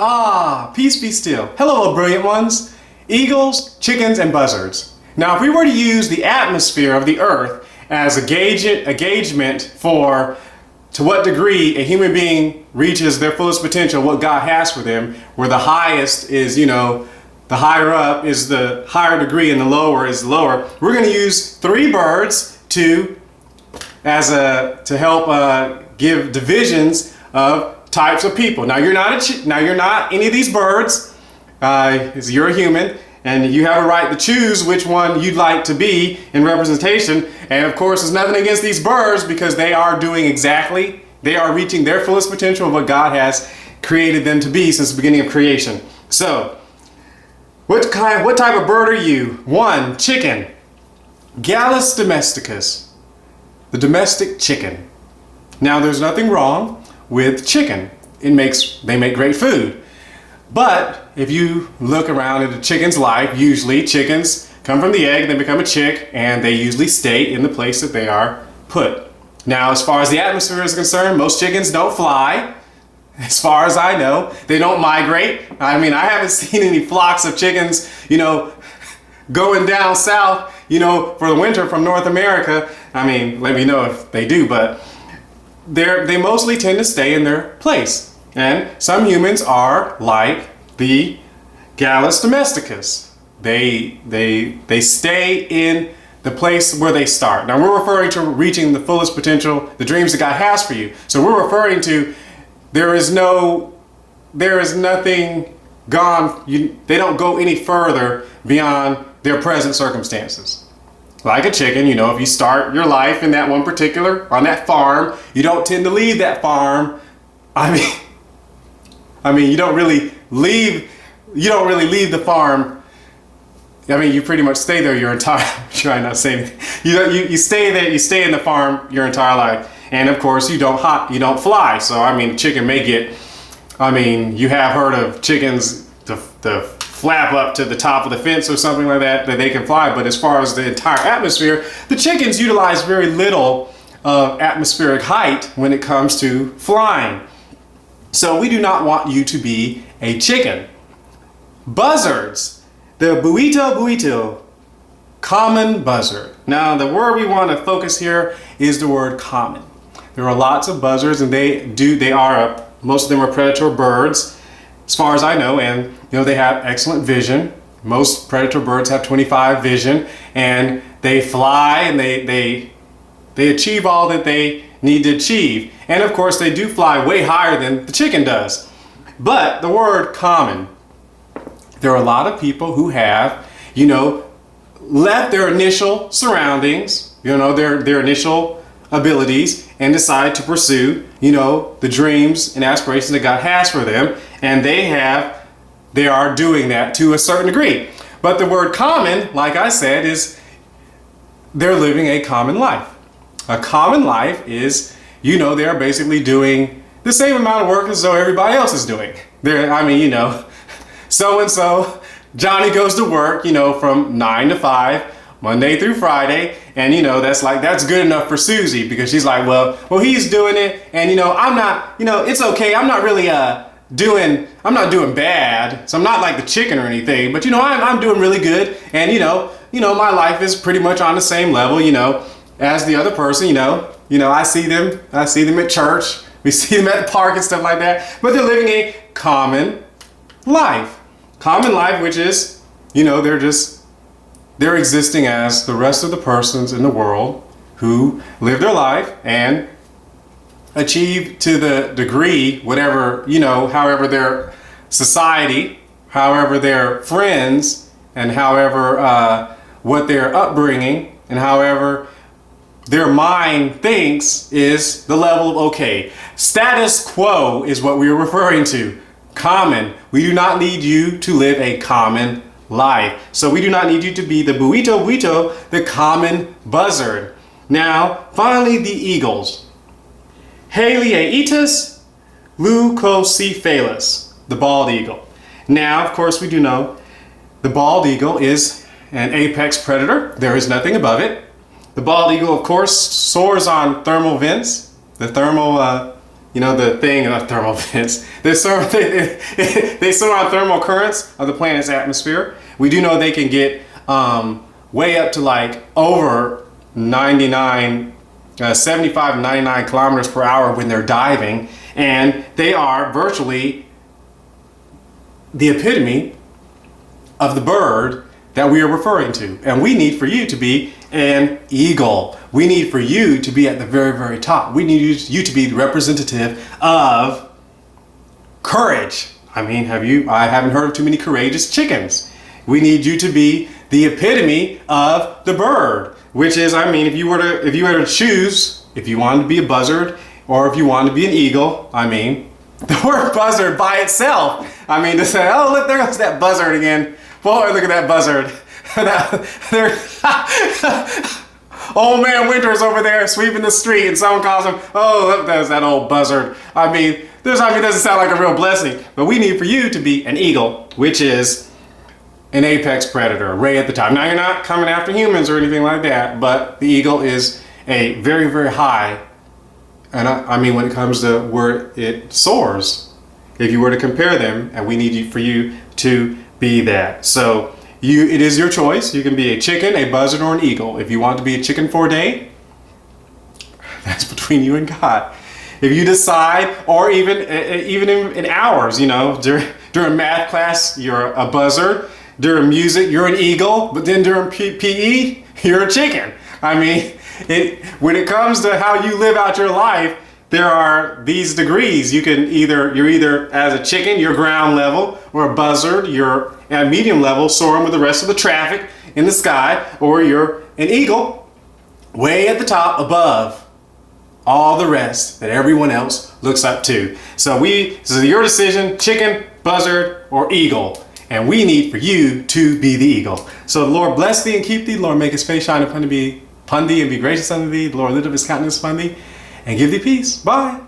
Ah, peace be still. Hello, brilliant ones. Eagles, chickens, and buzzards. Now, if we were to use the atmosphere of the earth as a gaugement for to what degree a human being reaches their fullest potential, what God has for them, where the highest is, the higher up is the higher degree and the lower is lower, we're going to use three birds to help give divisions of types of people. Now you're not any of these birds. You're a human, and you have a right to choose which one you'd like to be in representation. And of course, there's nothing against these birds because they are reaching their fullest potential of what God has created them to be since the beginning of creation. So, what type of bird are you? 1, chicken. Gallus domesticus, the domestic chicken. Now, there's nothing wrong with chicken. They make great food. But if you look around at a chicken's life, usually chickens come from the egg, they become a chick, and they usually stay in the place that they are put. Now, as far as the atmosphere is concerned, most chickens don't fly. As far as I know, they don't migrate. I mean, I haven't seen any flocks of chickens, going down south, for the winter from North America. I mean, let me know if they do, but they mostly tend to stay in their place. And some humans are like the Gallus domesticus. They stay in the place where they start. Now we're referring to reaching the fullest potential, the dreams that God has for you. So we're referring to there is nothing gone. They don't go any further beyond their present circumstances. Like a chicken, if you start your life in that one on that farm, you don't tend to leave that farm. I mean, you don't really leave the farm. I mean, you pretty much stay there your entire. Try not to say anything. You stay there. You stay in the farm your entire life, and of course, you don't fly. So I mean, chicken may get. I mean, you have heard of chickens the flap up to the top of the fence or something like that they can fly. But as far as the entire atmosphere, the chickens utilize very little atmospheric height when it comes to flying. So we do not want you to be a chicken. Buzzards, the buito, common buzzard. Now the word we want to focus here is the word common. There are lots of buzzards, and most of them are predator birds, as far as I know, and they have excellent vision. Most predator birds have 25 vision, and they fly and they achieve all that they need to achieve. And of course, they do fly way higher than the chicken does. But the word common, there are a lot of people who have, left their initial surroundings, their initial abilities, and decide to pursue, the dreams and aspirations that God has for them. And they are doing that to a certain degree. But the word common, like I said, is they're living a common life. A common life is, they're basically doing the same amount of work as though everybody else is doing. So-and-so, Johnny goes to work, from 9 to 5, Monday through Friday. And, that's good enough for Susie because she's like, well, he's doing it. And, I'm not, it's okay. I'm not really, I'm not doing bad. So I'm not like the chicken or anything, but, I'm doing really good. And, my life is pretty much on the same level, as the other person, I see them at church. We see them at the park and stuff like that. But they're living a common life. Common life, which is, they're existing as the rest of the persons in the world who live their life and achieve to the degree, whatever, however their society, however their friends, and however what their upbringing, and however their mind thinks is the level of okay. Status quo is what we are referring to. Common. We do not need you to live a common life. So we do not need you to be the buito, the common buzzard. Now, finally, the eagles. Haliaetus leucocephalus, the bald eagle. Now, of course, we do know the bald eagle is an apex predator. There is nothing above it. The bald eagle, of course, soars on thermal vents, the thermal the thing of thermal vents. They serve on thermal currents of the planet's atmosphere. We do know they can get way up to like over 75 to 99 kilometers per hour when they're diving, and they are virtually the epitome of the bird that we are referring to. And we need for you to be an eagle. We need for you to be at the very, very top. We need you to be the representative of courage. I mean, I haven't heard of too many courageous chickens. We need you to be the epitome of the bird, which is, I mean, if you were to choose, if you wanted to be a buzzard or if you wanted to be an eagle, I mean, the word buzzard by itself, I mean, to say, oh, look, there goes that buzzard again. Boy, look at that buzzard. Old man Winter's over there sweeping the street, and someone calls him, oh, look, there's that old buzzard. I mean, doesn't sound like a real blessing, but we need for you to be an eagle, which is an apex predator, right at the top. Now, you're not coming after humans or anything like that, but the eagle is a very, very high, and I mean, when it comes to where it soars, if you were to compare them, and we need for you to be that. So it is your choice. You can be a chicken, a buzzard, or an eagle. If you want to be a chicken for a day, that's between you and God. If you decide, or even in hours, during math class, you're a buzzard. During music, you're an eagle. But then during PE, you're a chicken. I mean, when it comes to how you live out your life, there are these degrees. You're either as a chicken, you're ground level, or a buzzard, you're at medium level, soaring with the rest of the traffic in the sky, or you're an eagle, way at the top above all the rest that everyone else looks up to. So this is your decision, chicken, buzzard, or eagle. And we need for you to be the eagle. So the Lord bless thee and keep thee. The Lord make his face shine upon thee and be gracious unto thee. The Lord lift up his countenance upon thee and give thee peace. Bye.